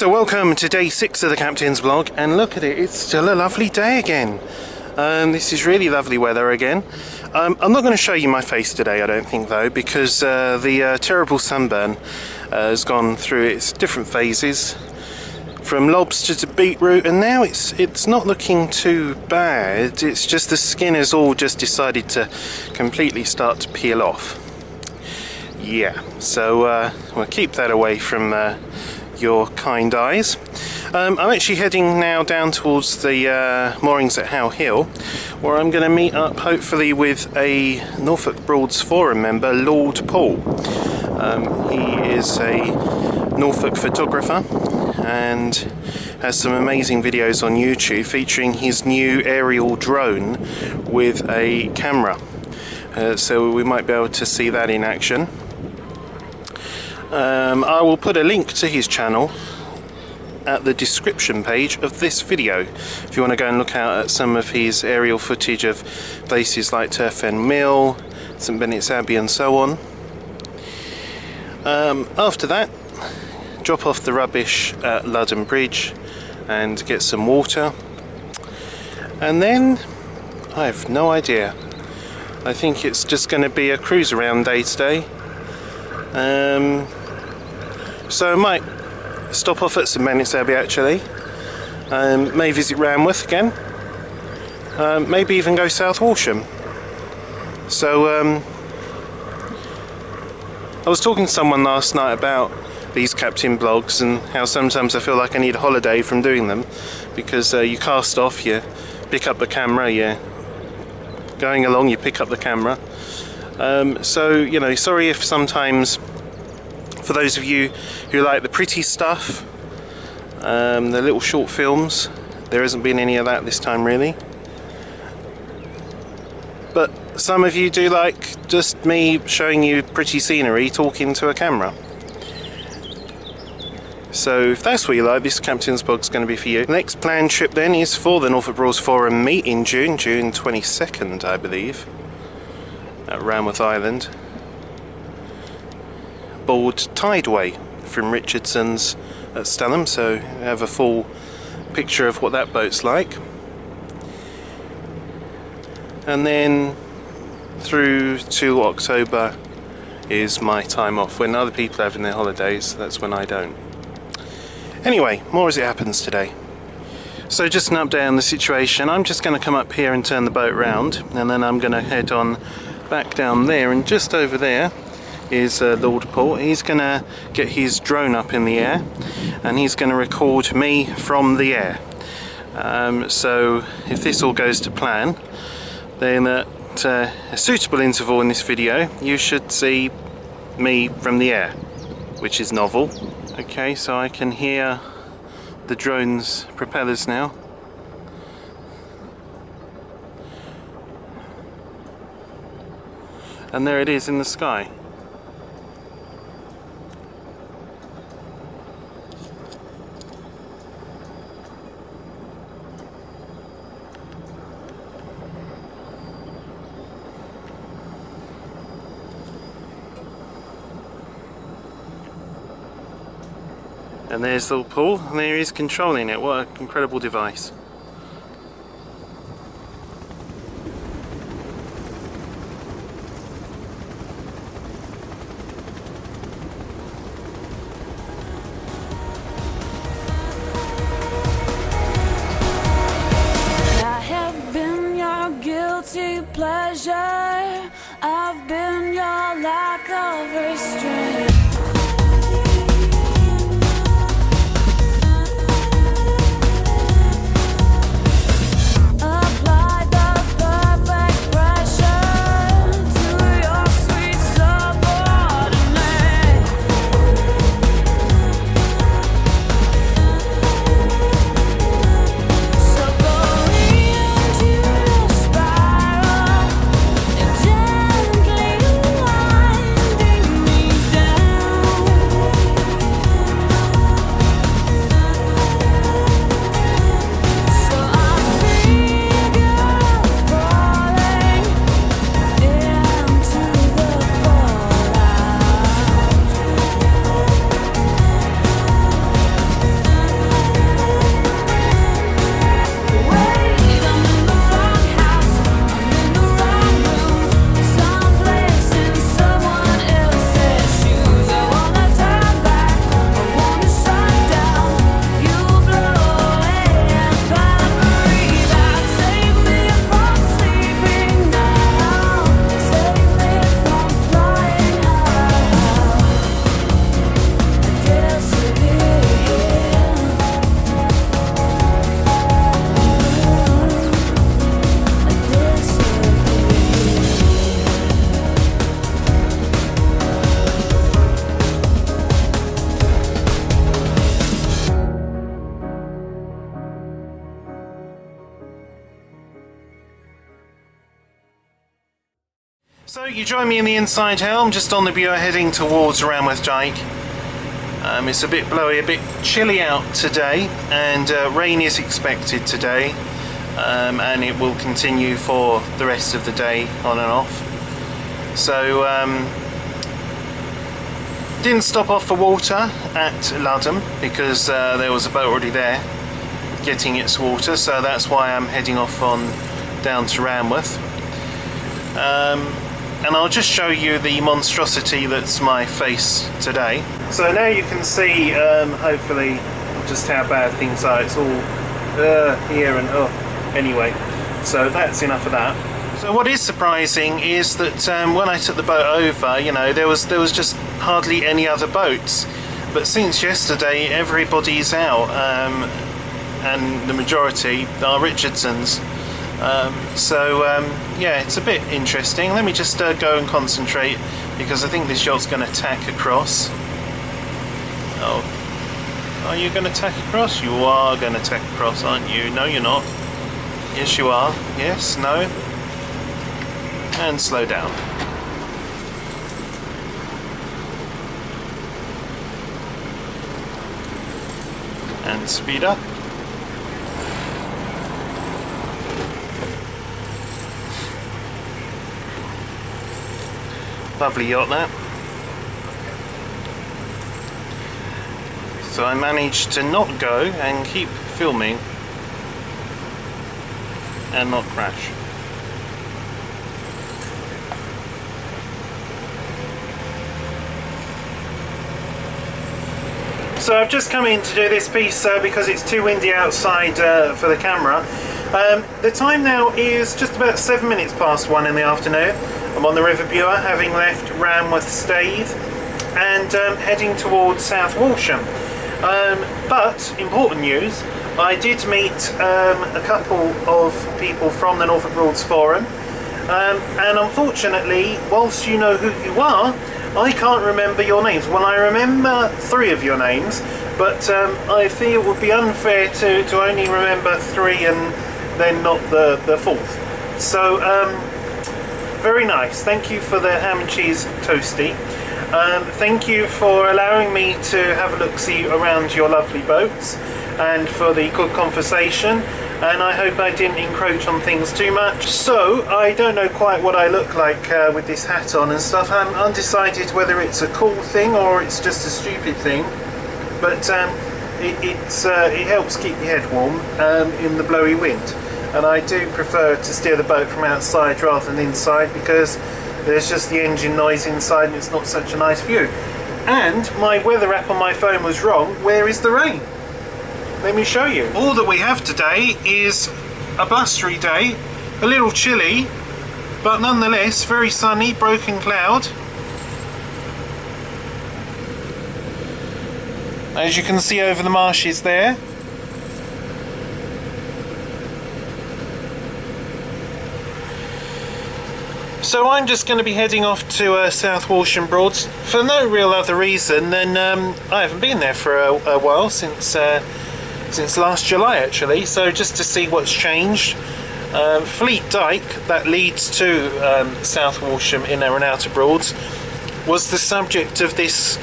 So welcome to day 6 of the Captain's Blog, and look at it, it's still a lovely day again. This is really lovely weather again. I'm not going to show you my face today, I don't think, though, because the terrible sunburn has gone through its different phases, from lobster to beetroot, and now it's not looking too bad. It's just the skin has all just decided to completely start to peel off. Yeah, so we'll keep that away from your kind eyes. I'm actually heading now down towards the moorings at How Hill, where I'm going to meet up hopefully with a Norfolk Broads forum member, Lord Paul. He is a Norfolk photographer and has some amazing videos on YouTube featuring his new aerial drone with a camera. So we might be able to see that in action. I will put a link to his channel at the description page of this video if you want to go and look out at some of his aerial footage of places like Turf End Mill, St Bennet's Abbey and so on. After that, drop off the rubbish at Ludden Bridge and get some water, and then I have no idea. I think it's just going to be a cruise around day to day. So I might stop off at St Bennet's Abbey actually, may visit Ranworth again, maybe even go South Walsham. So I was talking to someone last night about these Captain blogs and how sometimes I feel like I need a holiday from doing them, because you cast off, you pick up the camera, you're going along, you pick up the camera. So, you know, sorry if sometimes, for those of you who like the pretty stuff, the little short films, there hasn't been any of that this time really. But some of you do like just me showing you pretty scenery talking to a camera. So if that's what you like, this Captain's Blog's going to be for you. Next planned trip then is for the Norfolk Broads Forum meet in June 22nd, I believe, at Ranworth Island. Board Tideway from Richardson's at Stalham, so you have a full picture of what that boat's like. And then through to October is my time off. When other people are having their holidays, that's when I don't. Anyway, more as it happens today. So just an update on the situation. I'm just going to come up here and turn the boat round, and then I'm going to head on back down there, and just over there is Lord Paul. He's going to get his drone up in the air and he's going to record me from the air. So if this all goes to plan, then at a suitable interval in this video you should see me from the air, which is novel. Okay, so I can hear the drone's propellers now. And there it is in the sky. And there's little Paul, and there he is controlling it. What an incredible device. I have been your guilty pleasure. I've been your lack of restraint. So you join me in the inside helm, just on the Bure heading towards Ranworth Dyke. It's a bit blowy, a bit chilly out today, and rain is expected today, and it will continue for the rest of the day on and off. So didn't stop off for water at Ludham because there was a boat already there getting its water, so that's why I'm heading off on down to Ranworth. And I'll just show you the monstrosity that's my face today. So now you can see, hopefully, just how bad things are. It's all here and anyway, so that's enough of that. So what is surprising is that when I took the boat over, you know, there was just hardly any other boats. But since yesterday, everybody's out, and the majority are Richardsons. Yeah, it's a bit interesting. Let me just go and concentrate, because I think this yacht's going to tack across. Oh, are you going to tack across? You are going to tack across, aren't you? No, you're not. Yes, you are. Yes, no. And slow down. And speed up. Lovely yacht, that. So I managed to not go and keep filming and not crash. So I've just come in to do this piece because it's too windy outside for the camera. The time now is just about 7 minutes past 1 in the afternoon. I'm on the River Bure, having left Ranworth Staithe and heading towards South Walsham. But important news, I did meet a couple of people from the Norfolk Broads forum, and unfortunately, whilst you know who you are, I can't remember your names. Well, I remember 3 of your names, but I feel it would be unfair to only remember 3 and then not the 4th. So very nice. Thank you for the ham and cheese toasty. Thank you for allowing me to have a look-see around your lovely boats, and for the good conversation, and I hope I didn't encroach on things too much. So I don't know quite what I look like with this hat on and stuff. I'm undecided whether it's a cool thing or it's just a stupid thing, but it helps keep your head warm in the blowy wind. And I do prefer to steer the boat from outside rather than inside, because there's just the engine noise inside and it's not such a nice view. And my weather app on my phone was wrong. Where is the rain? Let me show you. All that we have today is a blustery day, a little chilly, but nonetheless very sunny, broken cloud. As you can see over the marshes there. So I'm just going to be heading off to South Walsham Broads for no real other reason than I haven't been there for a while, since last July actually, so just to see what's changed. Fleet Dyke, that leads to South Walsham Inner and Outer Broads, was the subject of this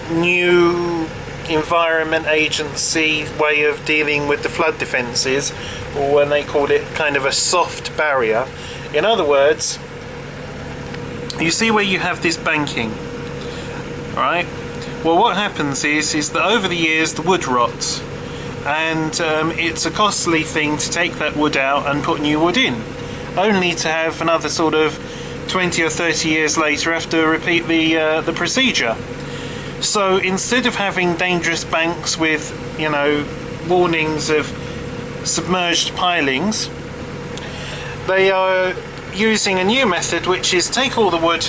new Environment Agency way of dealing with the flood defences, or when they called it kind of a soft barrier. In other words, you see where you have this banking, right? Well, what happens is that over the years the wood rots, and it's a costly thing to take that wood out and put new wood in, only to have another sort of 20 or 30 years later have to repeat the procedure. So instead of having dangerous banks with, you know, warnings of submerged pilings, they are using a new method, which is take all the wood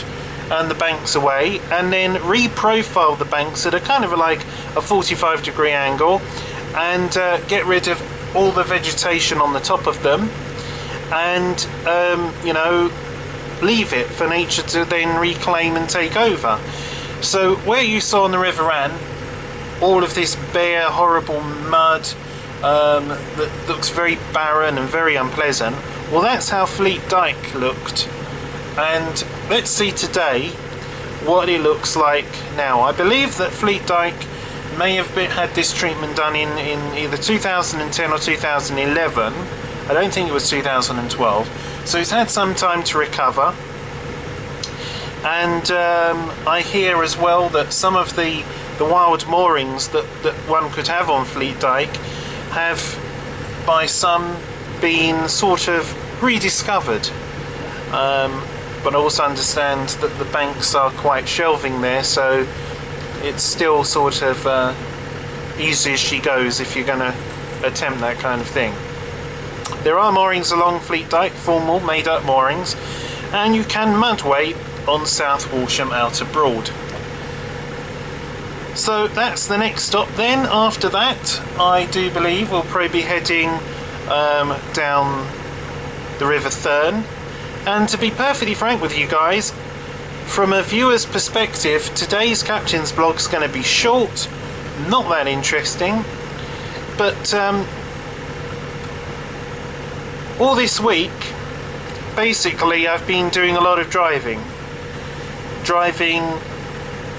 and the banks away and then re-profile the banks at a kind of like a 45-degree angle, and get rid of all the vegetation on the top of them, and you know, leave it for nature to then reclaim and take over. So where you saw on the River Rann all of this bare, horrible mud that looks very barren and very unpleasant, well, that's how Fleet Dyke looked. And let's see today what it looks like now. I believe that Fleet Dyke may have had this treatment done in either 2010 or 2011. I don't think it was 2012. So it's had some time to recover. And I hear as well that some of the wild moorings that one could have on Fleet Dyke have by some been sort of rediscovered. But I also understand that the banks are quite shelving there, so it's still sort of easy as she goes if you're going to attempt that kind of thing. There are moorings along Fleet Dyke, formal made up moorings, and you can mud wait on South Walsham Outer Broad. So that's the next stop then. After that, I do believe we'll probably be heading down the River Thurne. And to be perfectly frank with you guys, from a viewer's perspective, today's Captain's Blog is going to be short, not that interesting, but all this week, basically I've been doing a lot of driving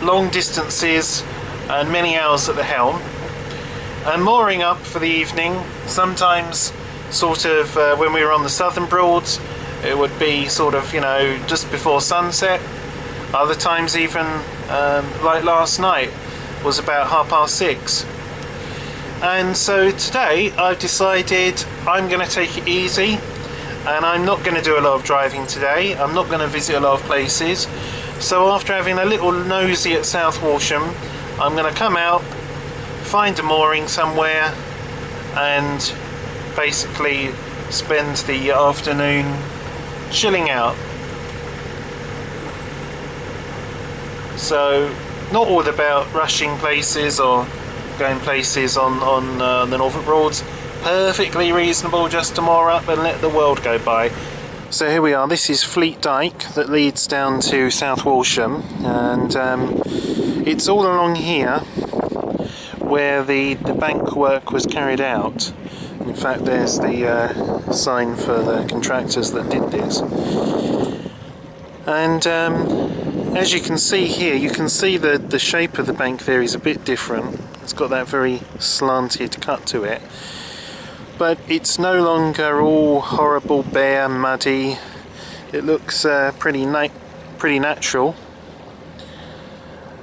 long distances and many hours at the helm, and mooring up for the evening, sometimes sort of when we were on the Southern Broads, it would be sort of, you know, just before sunset. Other times even, like last night, was about 6:30. And so today I've decided I'm going to take it easy, and I'm not going to do a lot of driving today. I'm not going to visit a lot of places. So after having a little nosy at South Walsham, I'm going to come out, find a mooring somewhere, and basically spend the afternoon chilling out. So not all about rushing places or going places on the Norfolk Broads. Perfectly reasonable just to moor up and let the world go by. So here we are, this is Fleet Dyke that leads down to South Walsham, and it's all along here where the bank work was carried out. In fact, there's the sign for the contractors that did this. And as you can see here, you can see the shape of the bank there is a bit different. It's got that very slanted cut to it. But it's no longer all horrible, bare, muddy. It looks pretty natural.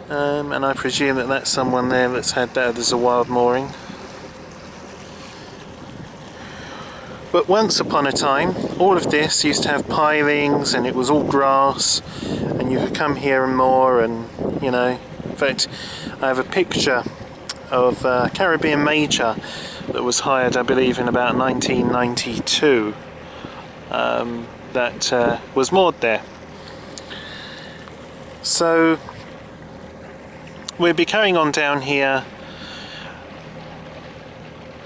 And I presume that that's someone there that's had that as a wild mooring. But once upon a time, all of this used to have pilings, and it was all grass, and you could come here and moor, and, you know, in fact, I have a picture of a Caribbean Major that was hired, I believe, in about 1992, that was moored there. So we'll be carrying on down here,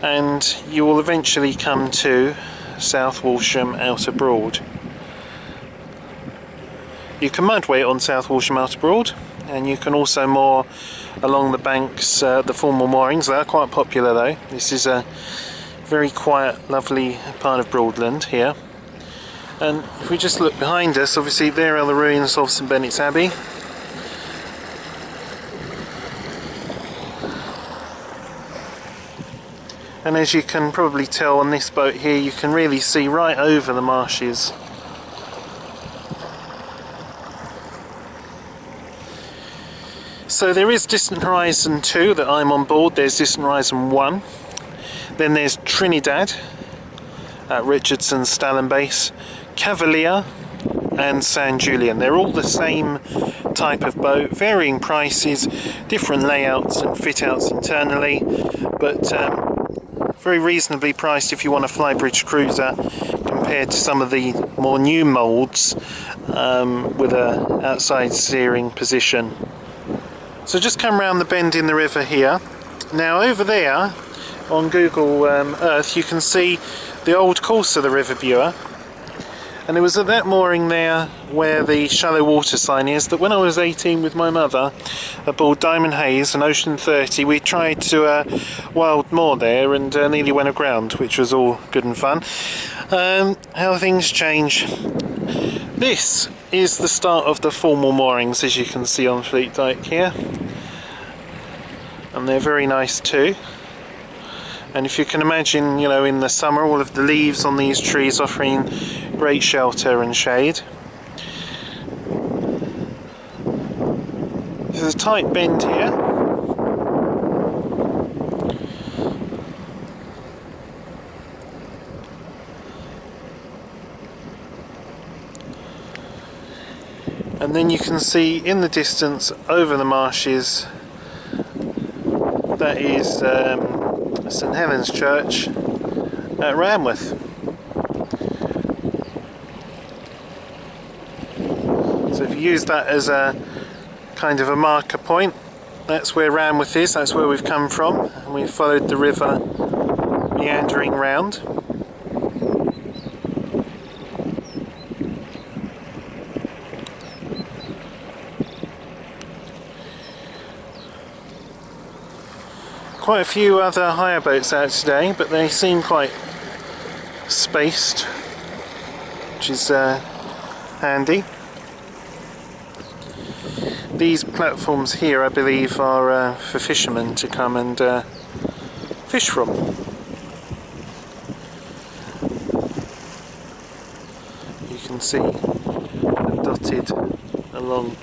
and you will eventually come to South Walsham Outer Broad. You can mud wait on South Walsham Outer Broad, and you can also moor along the banks, the formal moorings. They are quite popular though. This is a very quiet, lovely part of Broadland here. And if we just look behind us, obviously there are the ruins of St Benet's Abbey. And as you can probably tell on this boat here, you can really see right over the marshes. So there is Distant Horizon 2 that I'm on board. There's Distant Horizon 1. Then there's Trinidad at Richardson's Stalham Base, Cavalier and San Julian. They're all the same type of boat, varying prices, different layouts and fit outs internally, but very reasonably priced if you want a flybridge cruiser compared to some of the more new moulds with a outside steering position. So just come round the bend in the river here. Now over there on Google Earth you can see the old course of the River Bure, and it was at that mooring there where the shallow water sign is that when I was 18 with my mother aboard Diamond Haze and Ocean 30 we tried to wild moor there and nearly went aground, which was all good and fun. How things change. This is the start of the formal moorings, as you can see on Fleet Dyke here, and they're very nice too. And if you can imagine, you know, in the summer, all of the leaves on these trees offering great shelter and shade. There's a tight bend here. And then you can see in the distance over the marshes, that is St Helen's Church at Ramworth. So if you use that as a kind of a marker point, that's where Ramworth is, that's where we've come from, and we've followed the river meandering round. Quite a few other hire boats out today, but they seem quite spaced, which is handy. These platforms here, I believe, are for fishermen to come and fish from. You can see them dotted along.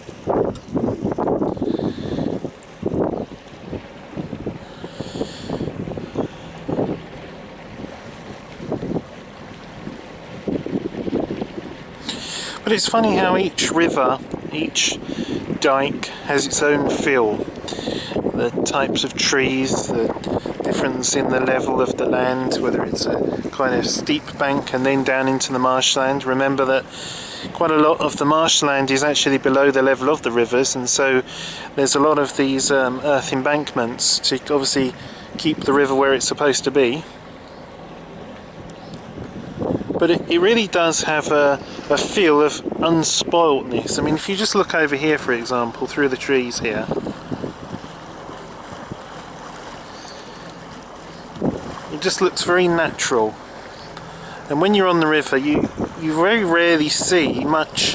But it's funny how each river, each dike has its own feel. The types of trees, the difference in the level of the land, whether it's a kind of steep bank and then down into the marshland. Remember that quite a lot of the marshland is actually below the level of the rivers, and so there's a lot of these earth embankments to obviously keep the river where it's supposed to be. But it really does have a feel of unspoiledness. I mean, if you just look over here, for example, through the trees here, it just looks very natural. And when you're on the river, you very rarely see much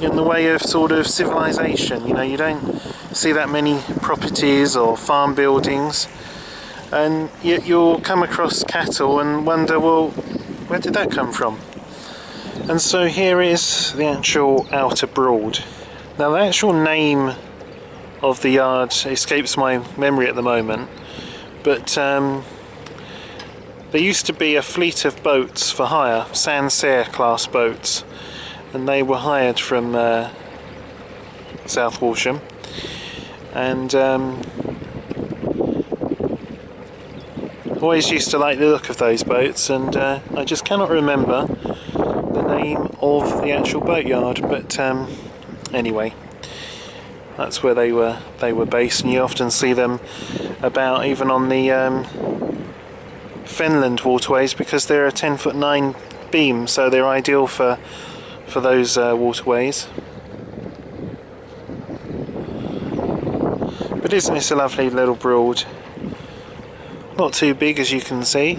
in the way of sort of civilization. You know, you don't see that many properties or farm buildings, and yet you'll come across cattle and wonder, well, where did that come from? And so here is the actual Outer Broad. Now the actual name of the yard escapes my memory at the moment, but there used to be a fleet of boats for hire, Sancerre class boats, and they were hired from South Walsham, and always used to like the look of those boats, and I just cannot remember the name of the actual boatyard, but anyway, that's where they were based, and you often see them about even on the Fenland waterways, because they're a 10'9" beam, so they're ideal for those waterways. But isn't this a lovely little broad? Not too big, as you can see.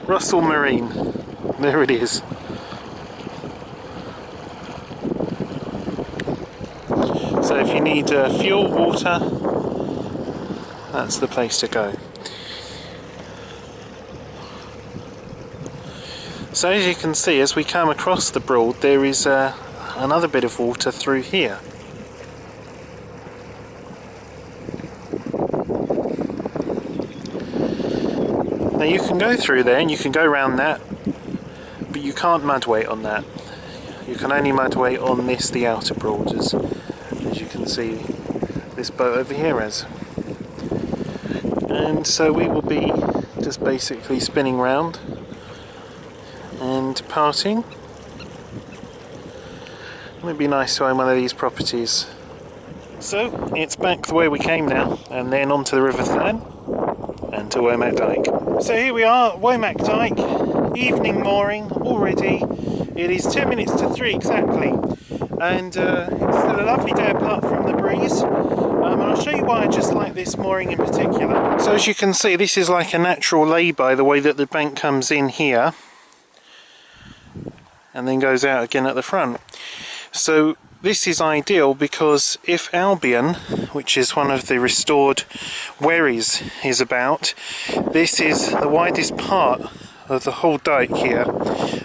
Russell Marine, there it is. So if you need fuel, water, that's the place to go. So as you can see, as we come across the Broad, there is another bit of water through here. Now you can go through there and you can go around that, but you can't mud wait on that. You can only mud wait on this, the Outer Broad, as you can see this boat over here has. And so we will be just basically spinning round and parting. It would be nice to own one of these properties. So it's back the way we came now, and then onto the River Thurne and to Womack Dyke. So here we are at Womack Dyke, evening mooring already. It is 10 minutes to 3 exactly, and it's still a lovely day apart from the breeze. And I'll show you why I just like this mooring in particular. So as you can see, this is like a natural lay-by, the way that the bank comes in here and then goes out again at the front. So this is ideal because if Albion, which is one of the restored wherries, is about, this is the widest part of the whole dike here,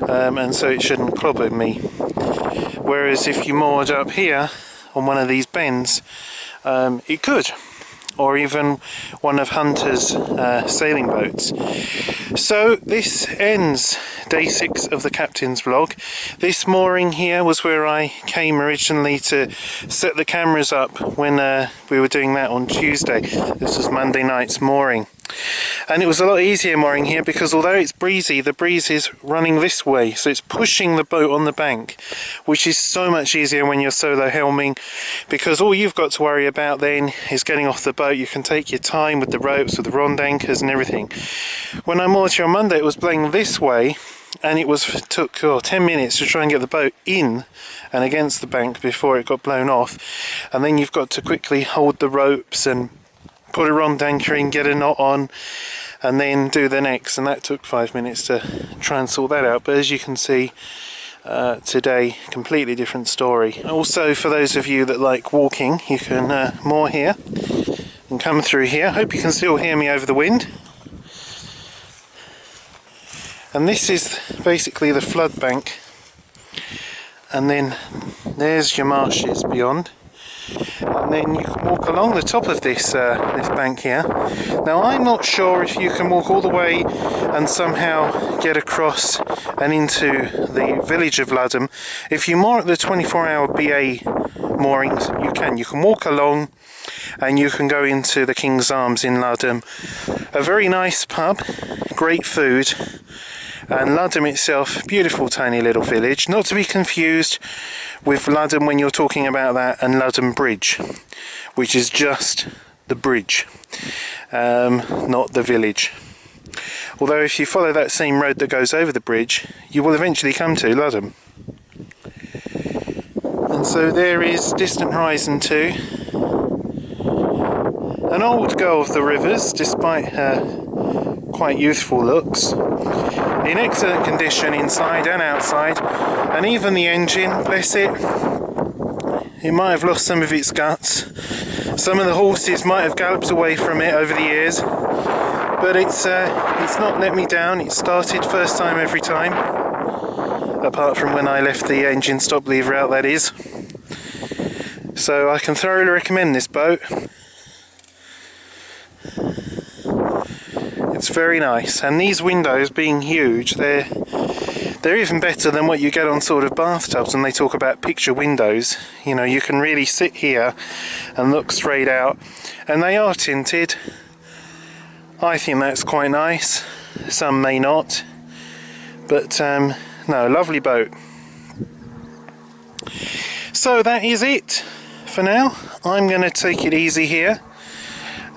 and so it shouldn't clobber me. Whereas if you moored up here on one of these bends, it could, or even one of Hunter's sailing boats. So this ends day 6 of the captain's vlog. This mooring here was where I came originally to set the cameras up when we were doing that on Tuesday. This was Monday night's mooring. And it was a lot easier mooring here because although it's breezy, the breeze is running this way, so it's pushing the boat on the bank, which is so much easier when you're solo helming, because all you've got to worry about then is getting off the boat. You can take your time with the ropes, with the rond anchors and everything. When I moored here on Monday, it was blowing this way, and it took 10 minutes to try and get the boat in and against the bank before it got blown off. And then you've got to quickly hold the ropes and put a rond anchor in, get a knot on, and then do the next, and that took 5 minutes to try and sort that out. But as you can see today, completely different story. Also, for those of you that like walking, you can moor here and come through here. Hope you can still hear me over the wind. And this is basically the flood bank, and then there's your marshes beyond. And then you can walk along the top of this this bank here. Now I'm not sure if you can walk all the way and somehow get across and into the village of Ludham. If you moor at the 24-hour BA moorings, you can. You can walk along and you can go into the King's Arms in Ludham. A very nice pub, great food. And Ludham itself, beautiful tiny little village, not to be confused with Ludham when you're talking about that and Ludham Bridge, which is just the bridge, not the village. Although if you follow that same road that goes over the bridge, you will eventually come to Ludham. And so there is Distant Horizon 2, an old girl of the rivers despite her quite youthful looks, in excellent condition inside and outside, and even the engine, bless it, it might have lost some of its guts. Some of the horses might have galloped away from it over the years, but it's not let me down. It started first time every time, apart from when I left the engine stop lever out, that is. So I can thoroughly recommend this boat. It's very nice, and these windows being huge, they're even better than what you get on sort of bathtubs when they talk about picture windows. You know, you can really sit here and look straight out, and they are tinted. I think that's quite nice. Some may not, but no, lovely boat. So that is it for now. I'm going to take it easy here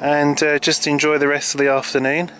and just enjoy the rest of the afternoon.